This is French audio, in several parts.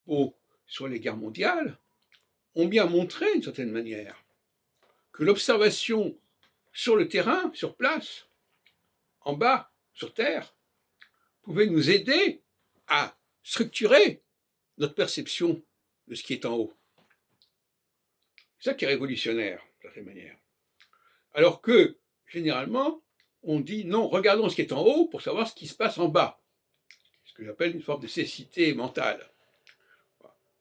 propos sur les guerres mondiales ont bien montré, d'une certaine manière, que l'observation sur le terrain, sur place, en bas, sur Terre, pouvait nous aider à structurer notre perception de ce qui est en haut. C'est ça qui est révolutionnaire, d'une certaine manière. Alors que, généralement, on dit non, regardons ce qui est en haut pour savoir ce qui se passe en bas. Ce que j'appelle une forme de cécité mentale.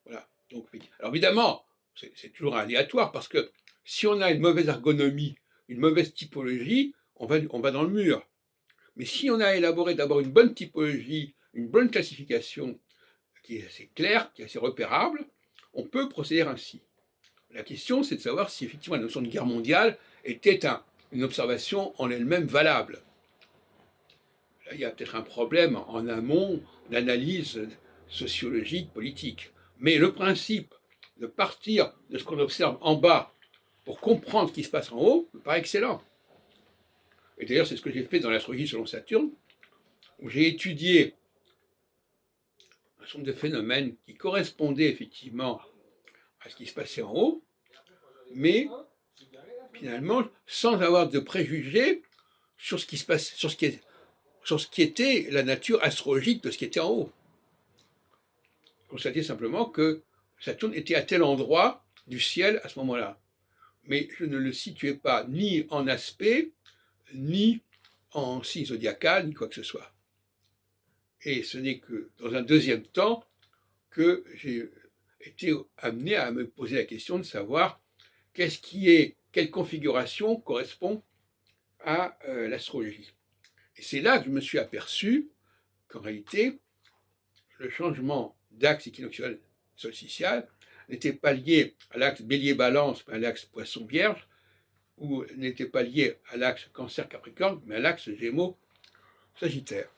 Voilà. Donc, alors évidemment, c'est toujours aléatoire parce que si on a une mauvaise ergonomie, une mauvaise typologie, on va dans le mur. Mais si on a élaboré d'abord une bonne typologie, une bonne classification qui est assez claire, qui est assez repérable, on peut procéder ainsi. La question, c'est de savoir si effectivement la notion de guerre mondiale était une observation en elle-même valable. Là, il y a peut-être un problème en amont d'analyse sociologique, politique. Mais le principe de partir de ce qu'on observe en bas pour comprendre ce qui se passe en haut me paraît excellent. Et d'ailleurs, c'est ce que j'ai fait dans l'astrologie selon Saturne, où j'ai étudié un certain nombre de phénomènes qui correspondaient effectivement à ce qui se passait en haut, mais finalement sans avoir de préjugés sur ce qui se passe, sur ce qui était la nature astrologique de ce qui était en haut. Constater simplement que Saturne était à tel endroit du ciel à ce moment-là. Mais je ne le situais pas ni en aspect, ni en signe zodiacal, ni quoi que ce soit. Et ce n'est que dans un deuxième temps que j'ai été amené à me poser la question de savoir quelle configuration correspond à l'astrologie. Et c'est là que je me suis aperçu qu'en réalité, le changement d'axe équinoxial solsticial n'était pas lié à l'axe bélier-balance, mais à l'axe poisson-vierge, ou n'était pas lié à l'axe cancer-capricorne, mais à l'axe gémeaux-sagittaire.